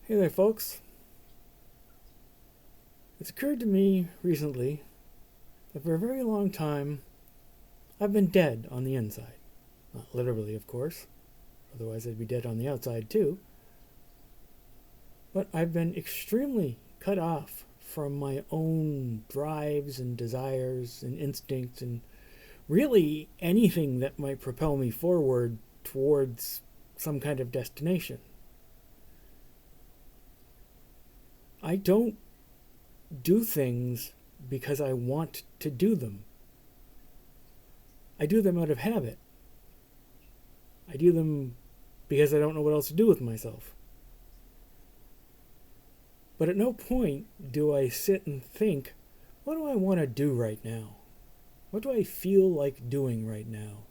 Hey there, folks. It's occurred to me recently that for a very long time I've been dead on the inside. Not literally, of course, otherwise I'd be dead on the outside too. But I've been extremely cut off from my own drives and desires and instincts and really anything that might propel me forward towards some kind of destination. I don't do things because I want to do them. I do them out of habit. I do them because I don't know what else to do with myself. But at no point do I sit and think, what do I want to do right now? What do I feel like doing right now?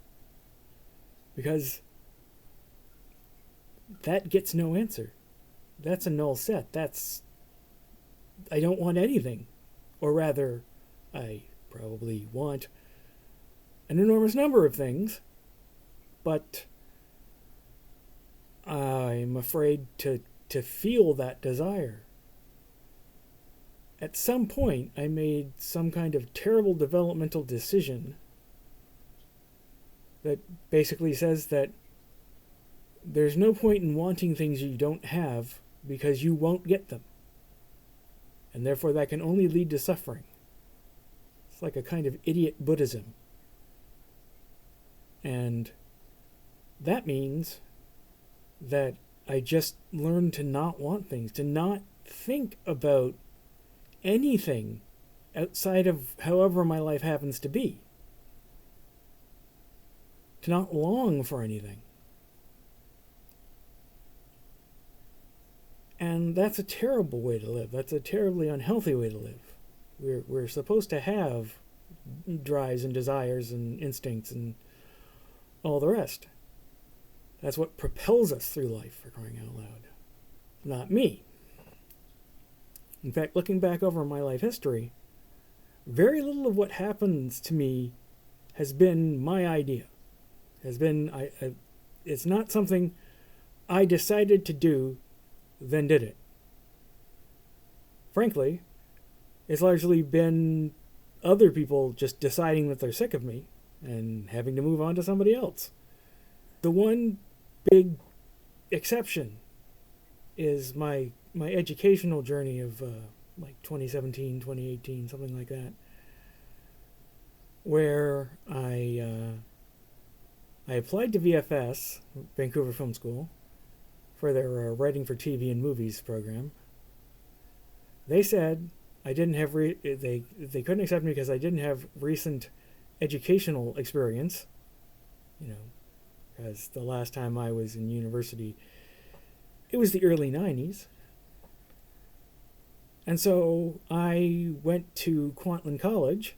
Because that gets no answer. That's a null set. I don't want anything. Or rather, I probably want an enormous number of things, but I'm afraid to feel that desire. At some point, I made some kind of terrible developmental decision that basically says that there's no point in wanting things you don't have because you won't get them. And therefore that can only lead to suffering. It's like a kind of idiot Buddhism. And that means that I just learned to not want things, to not think about anything outside of however my life happens to be. To not long for anything. And that's a terrible way to live. That's a terribly unhealthy way to live. We're supposed to have drives and desires and instincts and all the rest. That's what propels us through life, for crying out loud. Not me. In fact, looking back over my life history, very little of what happens to me has been my idea. It's not something I decided to do, then did it. Frankly, it's largely been other people just deciding that they're sick of me and having to move on to somebody else. The one big exception is my educational journey of like 2017, 2018, something like that, where I applied to VFS, Vancouver Film School, for their writing for TV and movies program. They said I didn't have they couldn't accept me because I didn't have recent educational experience. Because the last time I was in university, it was the early 90s. And so I went to Kwantlen College,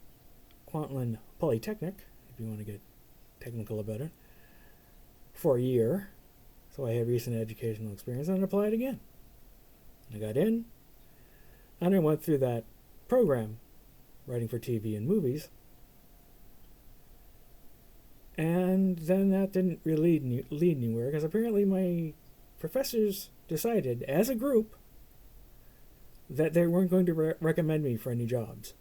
Kwantlen Polytechnic, if you want to get technical about it, for a year. So I had recent educational experience and I applied again. I got in and I went through that program, writing for TV and movies. And then that didn't really lead anywhere because apparently my professors decided as a group that they weren't going to recommend me for any jobs.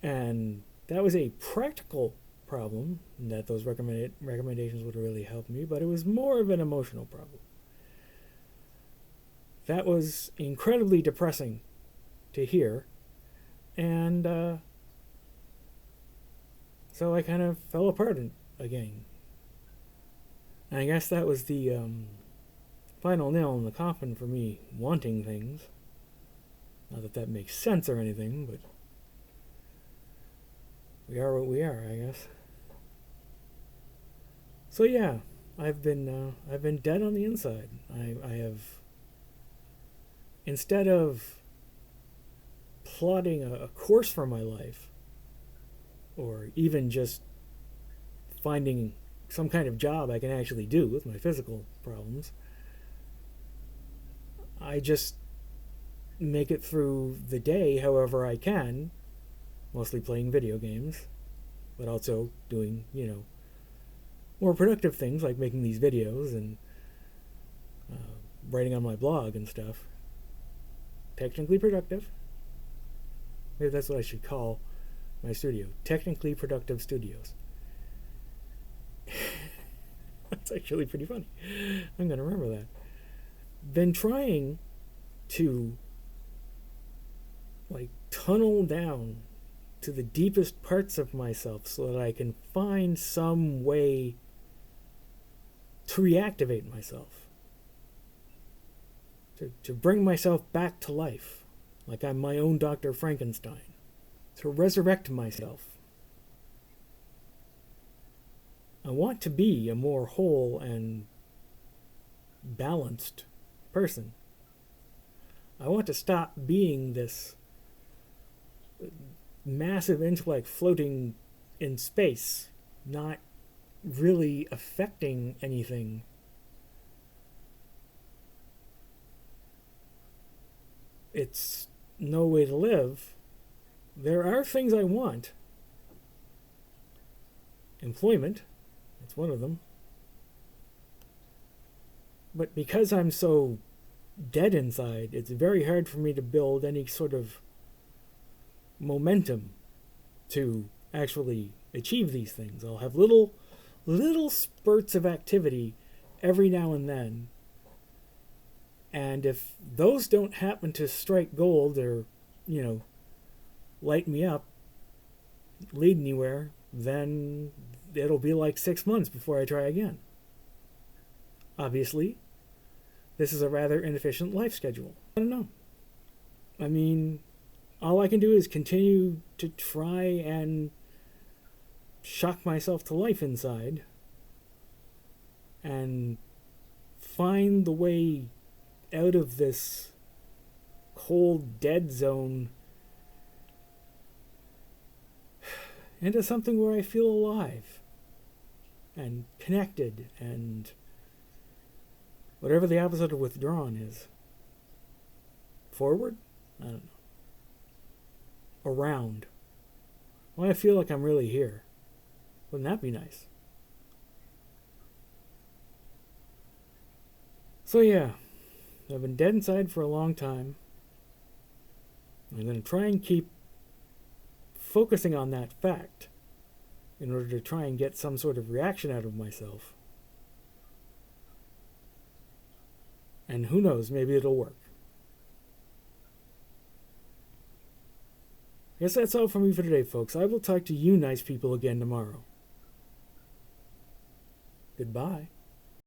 And that was a practical problem, that those recommendations would really help me, but it was more of an emotional problem. That was incredibly depressing to hear, and so I kind of fell apart again. And I guess that was the final nail in the coffin for me wanting things. Not that that makes sense or anything, but we are what we are, I guess. So yeah, I've been dead on the inside. I have, instead of plotting a course for my life, or even just finding some kind of job I can actually do with my physical problems, I just make it through the day however I can, mostly playing video games, but also doing, more productive things like making these videos and writing on my blog and stuff. Technically productive. Maybe that's what I should call my studio. Technically Productive Studios. That's actually pretty funny. I'm going to remember that. Been trying to tunnel down to the deepest parts of myself so that I can find some way to reactivate myself. To bring myself back to life, like I'm my own Dr. Frankenstein. To resurrect myself. I want to be a more whole and balanced person. I want to stop being this massive intellect floating in space, not really affecting anything. It's no way to live. There are things I want. Employment, that's one of them. But because I'm so dead inside, it's very hard for me to build any sort of momentum to actually achieve these things. I'll have little spurts of activity every now and then. And if those don't happen to strike gold or, light me up, lead anywhere, then it'll be like 6 months before I try again. Obviously, this is a rather inefficient life schedule. I don't know. I mean, all I can do is continue to try and shock myself to life inside and find the way out of this cold, dead zone into something where I feel alive and connected and whatever the opposite of withdrawn is. Forward? I don't know. Around. Well, I feel like I'm really here. Wouldn't that be nice? So yeah, I've been dead inside for a long time. I'm going to try and keep focusing on that fact in order to try and get some sort of reaction out of myself. And who knows, maybe it'll work. I guess that's all from me for today, folks. I will talk to you nice people again tomorrow. Goodbye.